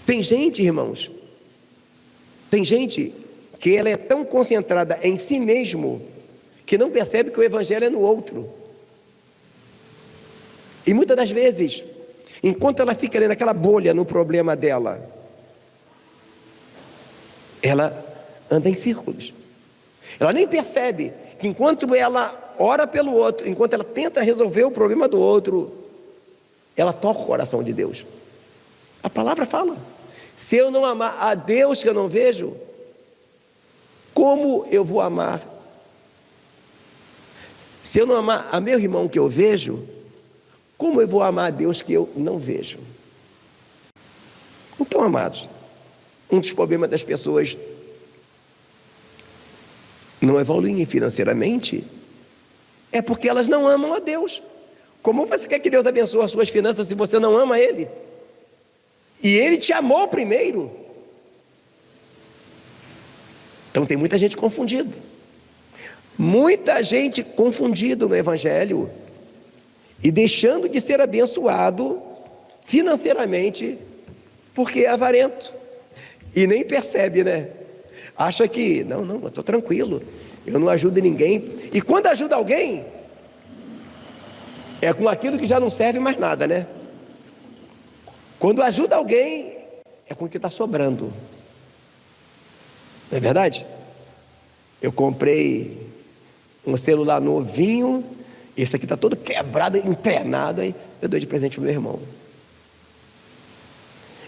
Tem gente, irmãos, tem gente que ela é tão concentrada em si mesmo que não percebe que o evangelho é no outro. E muitas das vezes, enquanto ela fica ali naquela bolha no problema dela, ela anda em círculos. Ela nem percebe que enquanto ela ora pelo outro, enquanto ela tenta resolver o problema do outro, ela toca o coração de Deus. A palavra fala: se eu não amar a Deus que eu não vejo, como eu vou amar? Se eu não amar a meu irmão que eu vejo, como eu vou amar a Deus que eu não vejo? Então, amados, um dos problemas das pessoas não evoluem financeiramente é porque elas não amam a Deus. Como você quer que Deus abençoe as suas finanças se você não ama Ele? E Ele te amou primeiro. Então tem muita gente confundida. Muita gente confundida no Evangelho e deixando de ser abençoado financeiramente porque é avarento. E nem percebe, né? Acha que, não, eu estou tranquilo, eu não ajudo ninguém. E quando ajuda alguém, é com aquilo que já não serve mais nada, né? Quando ajuda alguém, é com o que está sobrando. Não é verdade? Eu comprei um celular novinho, esse aqui está todo quebrado, empenado, aí eu dou de presente para o meu irmão.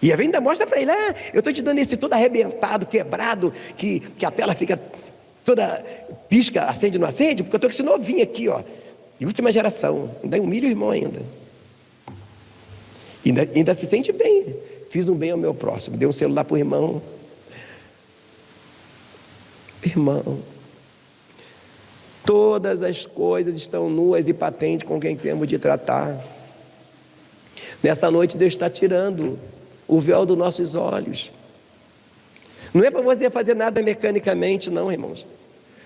E ainda mostra para ele: eu estou te dando esse todo arrebentado, quebrado, que a tela fica toda pisca, acende, não acende, porque eu estou com esse novinho aqui, ó, de última geração. Ainda humilha o irmão ainda. Ainda se sente bem. Fiz um bem ao meu próximo, dei um celular para o irmão. Irmão, todas as coisas estão nuas e patentes com quem temos de tratar. Nessa noite Deus está tirando o véu dos nossos olhos. Não é para você fazer nada mecanicamente, não, irmãos.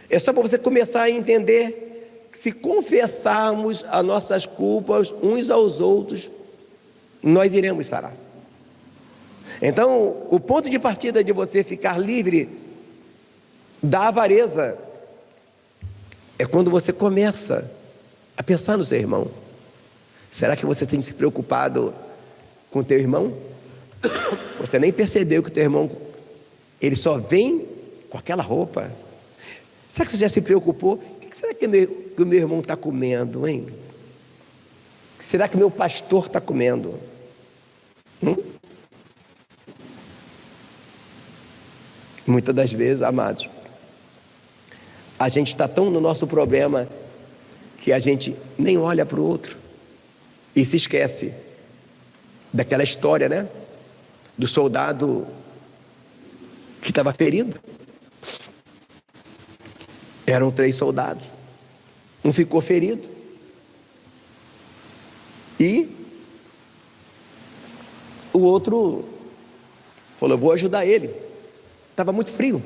É só para você começar a entender que se confessarmos as nossas culpas uns aos outros, nós iremos sarar. Então, o ponto de partida de você ficar livre da avareza é quando você começa a pensar no seu irmão. Será que você tem se preocupado com o teu irmão? Você nem percebeu que o teu irmão, ele só vem com aquela roupa. Será que você já se preocupou? O que será que o meu irmão está comendo, hein? O que será que o meu pastor está comendo? Muitas das vezes, amados, a gente está tão no nosso problema que a gente nem olha para o outro e se esquece daquela história, né? Do soldado que estava ferido. Eram 3 soldados. Um ficou ferido. E o outro falou: eu vou ajudar ele. Estava muito frio.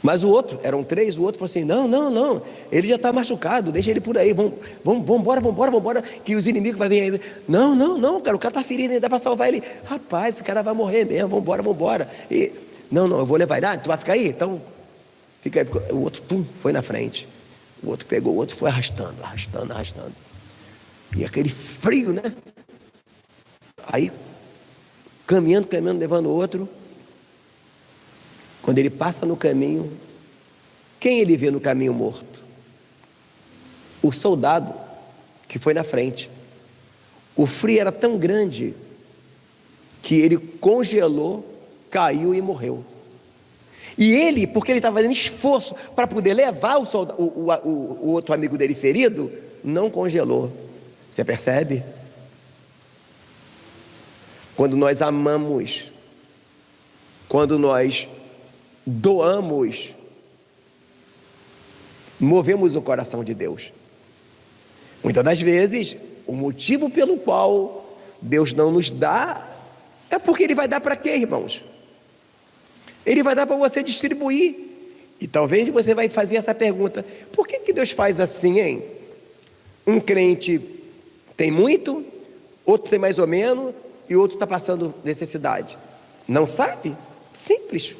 Mas o outro, eram 3, o outro falou assim: não, ele já está machucado, deixa ele por aí, vamos embora, que os inimigos vão vir aí. Não, cara, o cara está ferido, ainda dá para salvar ele. Rapaz, esse cara vai morrer mesmo, vamos embora. E, não, eu vou levar ele, tu vai ficar aí? Então, fica aí. O outro, foi na frente. O outro pegou, o outro foi arrastando. E aquele frio, né? Aí, caminhando, levando o outro. Quando ele passa no caminho, quem ele vê no caminho morto? O soldado que foi na frente. O frio era tão grande que ele congelou, caiu e morreu. E ele, porque ele estava fazendo esforço para poder levar o outro amigo dele ferido, não congelou. Você percebe? Quando nós amamos, quando nós doamos, movemos o coração de Deus. Muitas das vezes, o motivo pelo qual Deus não nos dá é porque Ele vai dar para quê, irmãos? Ele vai dar para você distribuir. E talvez você vai fazer essa pergunta: por que Deus faz assim, hein? Um crente tem muito, outro tem mais ou menos, e outro está passando necessidade. Não sabe? Simples.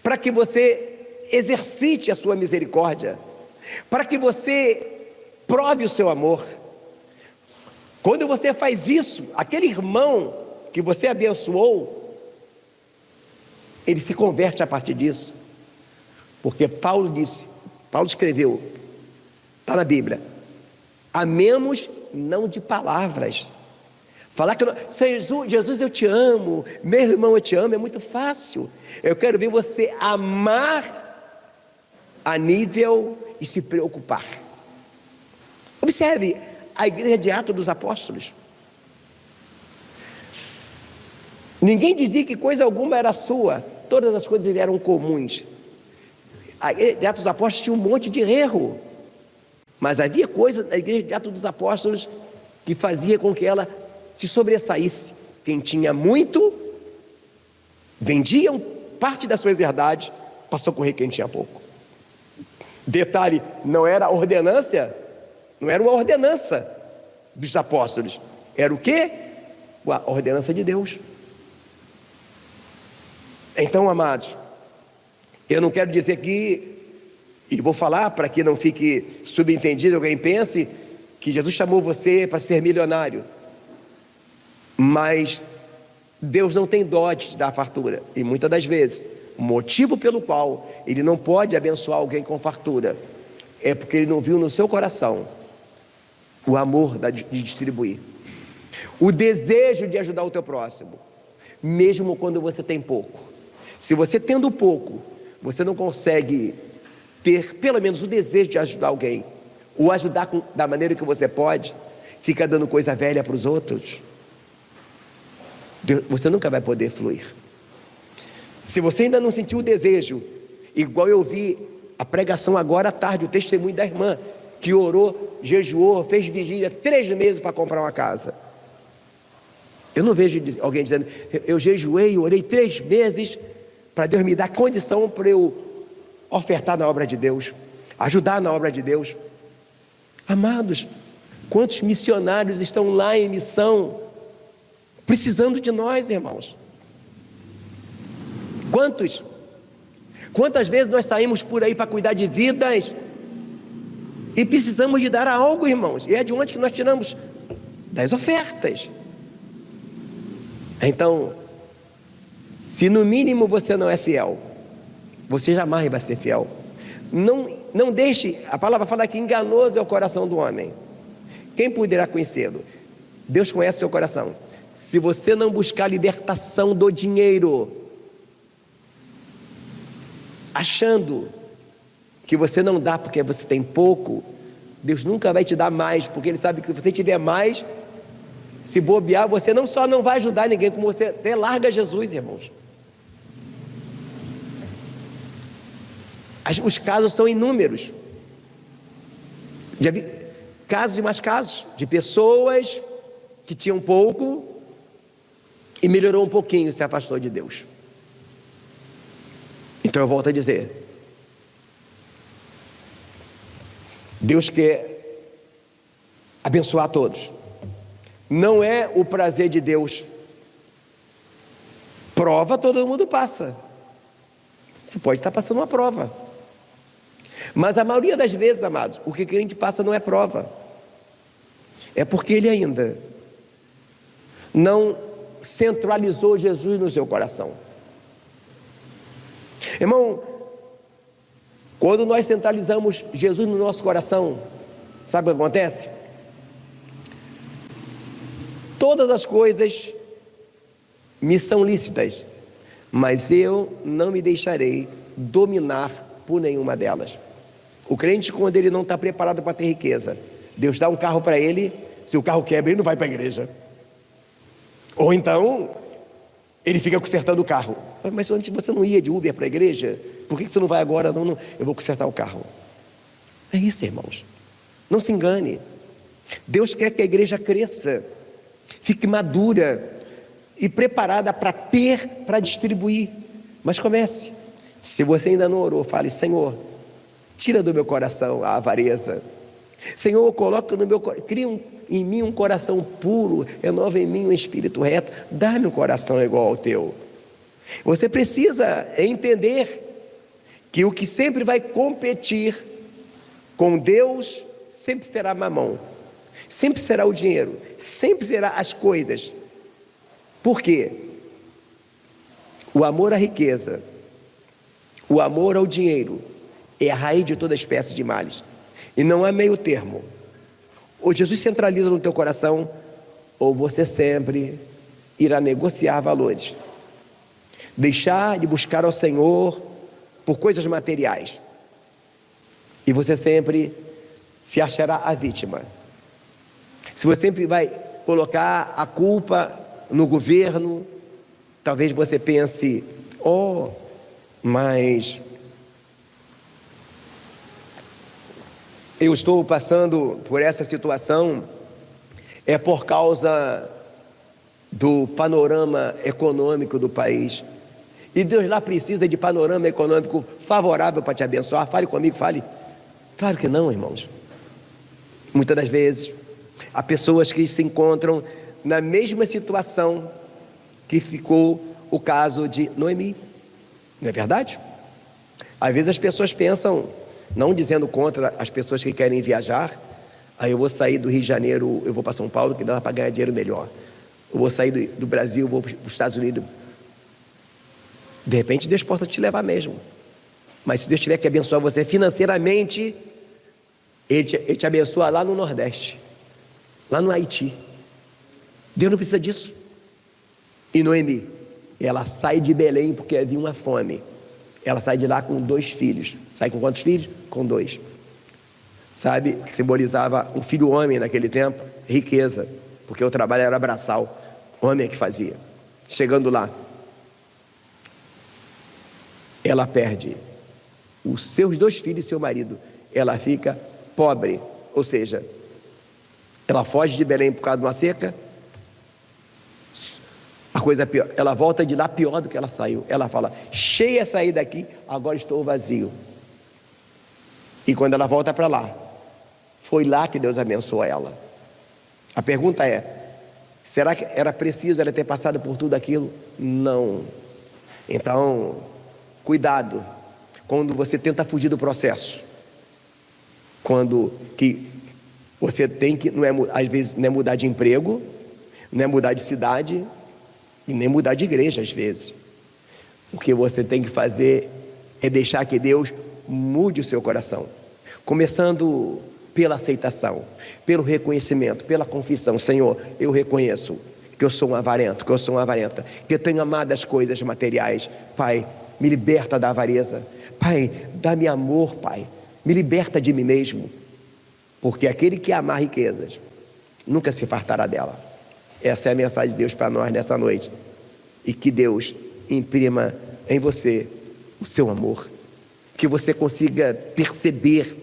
Para que você exercite a sua misericórdia, para que você prove o seu amor. Quando você faz isso, aquele irmão que você abençoou, ele se converte a partir disso. Porque Paulo escreveu, está na Bíblia: amemos não de palavras. Falar que Jesus, eu te amo, meu irmão, eu te amo, é muito fácil. Eu quero ver você amar a nível e se preocupar. Observe a igreja de Atos dos Apóstolos. Ninguém dizia que coisa alguma era sua, todas as coisas eram comuns. A igreja de Atos dos Apóstolos tinha um monte de erro, mas havia coisa na igreja de Atos dos Apóstolos que fazia com que ela se sobressaísse. Quem tinha muito, vendia parte das suas herdades para socorrer quem tinha pouco. Detalhe, não era ordenância, não era uma ordenança dos apóstolos, era o quê? A ordenança de Deus. Então, amados, eu não quero dizer aqui, e vou falar para que não fique subentendido, alguém pense que Jesus chamou você para ser milionário, mas Deus não tem dó de te dar fartura, e muitas das vezes o motivo pelo qual Ele não pode abençoar alguém com fartura é porque Ele não viu no seu coração o amor de distribuir, o desejo de ajudar o teu próximo, mesmo quando você tem pouco. Se você tendo pouco, você não consegue ter pelo menos o desejo de ajudar alguém, ou ajudar da maneira que você pode, fica dando coisa velha para os outros, você nunca vai poder fluir. Se você ainda não sentiu o desejo, igual eu vi a pregação agora à tarde, o testemunho da irmã, que orou, jejuou, fez vigília 3 meses para comprar uma casa. Eu não vejo alguém dizendo: eu jejuei, orei 3 meses para Deus me dar condição para eu ofertar na obra de Deus, ajudar na obra de Deus. Amados, quantos missionários estão lá em missão, precisando de nós, irmãos? Quantas vezes nós saímos por aí para cuidar de vidas e precisamos de dar algo, irmãos, e é de onde que nós tiramos? Das ofertas. Então, se no mínimo você não é fiel, você jamais vai ser fiel. Não deixe, a palavra fala que enganoso é o coração do homem. Quem poderá conhecê-lo? Deus conhece o seu coração. Se você não buscar a libertação do dinheiro, achando que você não dá porque você tem pouco, Deus nunca vai te dar mais, porque Ele sabe que se você tiver mais, se bobear, você não só não vai ajudar ninguém, como você até larga Jesus, irmãos. Os casos são inúmeros. Já vi casos e mais casos de pessoas que tinham pouco e melhorou um pouquinho, se afastou de Deus. Então eu volto a dizer, Deus quer abençoar todos. Não é o prazer de Deus. Prova todo mundo passa. Você pode estar passando uma prova, mas a maioria das vezes, amados, o que a gente passa não é prova, é porque ele ainda não centralizou Jesus no seu coração. Irmão, quando nós centralizamos Jesus no nosso coração, sabe o que acontece? Todas as coisas me são lícitas, mas eu não me deixarei dominar por nenhuma delas. O crente, quando ele não está preparado para ter riqueza, Deus dá um carro para ele, se o carro quebra, ele não vai para a igreja. Ou então, ele fica consertando o carro. Mas antes você não ia de Uber para a igreja? Por que você não vai agora? Não, eu vou consertar o carro. É isso, irmãos. Não se engane. Deus quer que a igreja cresça, fique madura e preparada para ter, para distribuir. Mas comece. Se você ainda não orou, fale: Senhor, tira do meu coração a avareza. Senhor, coloca no meu coração, cria em mim um coração puro, renova em mim um espírito reto, dá-me um coração igual ao teu. Você precisa entender que o que sempre vai competir com Deus sempre será mamão, sempre será o dinheiro, sempre será as coisas. Por quê? O amor à riqueza, o amor ao dinheiro é a raiz de toda espécie de males. E não há meio termo. Ou Jesus centraliza no teu coração, ou você sempre irá negociar valores. Deixar de buscar ao Senhor por coisas materiais. E você sempre se achará a vítima. Se você sempre vai colocar a culpa no governo, talvez você pense: oh, mas eu estou passando por essa situação é por causa do panorama econômico do país. E Deus lá precisa de panorama econômico favorável para te abençoar. Fale comigo, fale. Claro que não, irmãos. Muitas das vezes, há pessoas que se encontram na mesma situação que ficou o caso de Noemi. Não é verdade? Às vezes as pessoas pensam, não dizendo contra as pessoas que querem viajar: aí eu vou sair do Rio de Janeiro, eu vou para São Paulo, que dá para ganhar dinheiro melhor. Eu vou sair do Brasil, vou para os Estados Unidos. De repente Deus possa te levar mesmo. Mas se Deus tiver que abençoar você financeiramente, Ele te abençoa lá no Nordeste, lá no Haiti. Deus não precisa disso. E Noemi, ela sai de Belém porque havia uma fome. Ela sai de lá com 2 filhos. Sai com quantos filhos? Com 2. Sabe, que simbolizava um filho homem naquele tempo, riqueza, porque o trabalho era braçal, homem é que fazia. Chegando lá, ela perde os seus 2 filhos e seu marido. Ela fica pobre, ou seja, ela foge de Belém por causa de uma seca. A coisa é pior, ela volta de lá pior do que ela saiu. Ela fala: cheia saí daqui, agora estou vazio. E quando ela volta para lá, foi lá que Deus abençoou ela. A pergunta é: será que era preciso ela ter passado por tudo aquilo? Não. Então, cuidado quando você tenta fugir do processo. Quando que você tem que, às vezes não é mudar de emprego, não é mudar de cidade, e nem mudar de igreja às vezes. O que você tem que fazer é deixar que Deus mude o seu coração, começando pela aceitação, pelo reconhecimento, pela confissão: Senhor, eu reconheço que eu sou um avarento, que eu sou uma avarenta, que eu tenho amado as coisas materiais. Pai, me liberta da avareza. Pai, dá-me amor, Pai, me liberta de mim mesmo, porque aquele que amar riquezas nunca se fartará dela. Essa é a mensagem de Deus para nós nessa noite. E que Deus imprima em você o seu amor, que você consiga perceber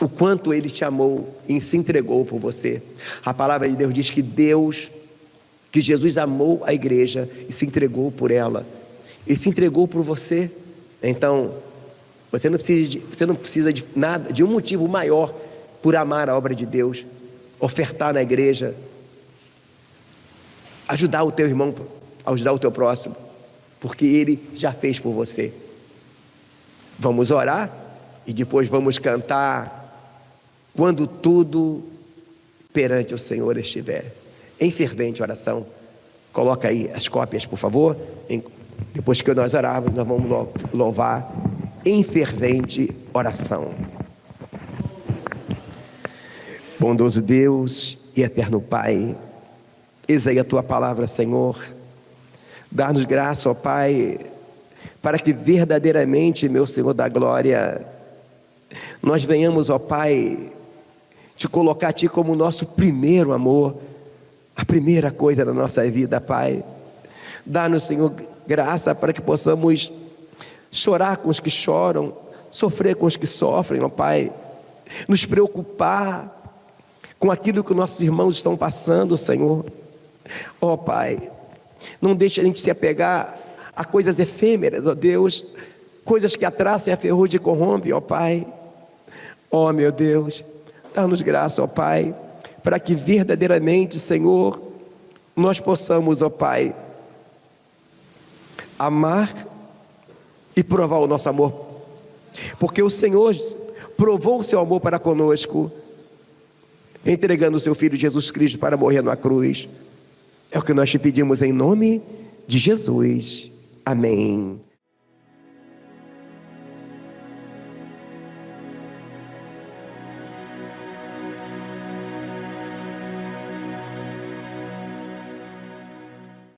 o quanto Ele te amou e se entregou por você. A palavra de Deus diz que Jesus amou a igreja e se entregou por ela, e se entregou por você. Então, você não precisa de nada, de um motivo maior por amar a obra de Deus, ofertar na igreja, ajudar o teu irmão, ajudar o teu próximo, porque Ele já fez por você. Vamos orar e depois vamos cantar Quando Tudo Perante o Senhor Estiver, em fervente oração. Coloca aí as cópias, por favor. Depois que nós orarmos, nós vamos louvar em fervente oração. Bondoso Deus e eterno Pai, eis aí a Tua palavra, Senhor. Dá-nos graça, ó Pai, para que verdadeiramente, meu Senhor da glória, nós venhamos, ó Pai, te colocar a Ti como o nosso primeiro amor, a primeira coisa da nossa vida, Pai. Dá-nos, Senhor, graça para que possamos chorar com os que choram, sofrer com os que sofrem, ó Pai, nos preocupar com aquilo que nossos irmãos estão passando, Senhor. Ó Pai, não deixe a gente se apegar a coisas efêmeras, ó Deus, coisas que atraçam a ferrugem e corrompem, ó Pai. Ó meu Deus, dá-nos graça, ó Pai, para que verdadeiramente, Senhor, nós possamos, ó Pai, amar e provar o nosso amor, porque o Senhor provou o seu amor para conosco, entregando o seu Filho Jesus Cristo para morrer na cruz. É o que nós te pedimos em nome de Jesus. Amém.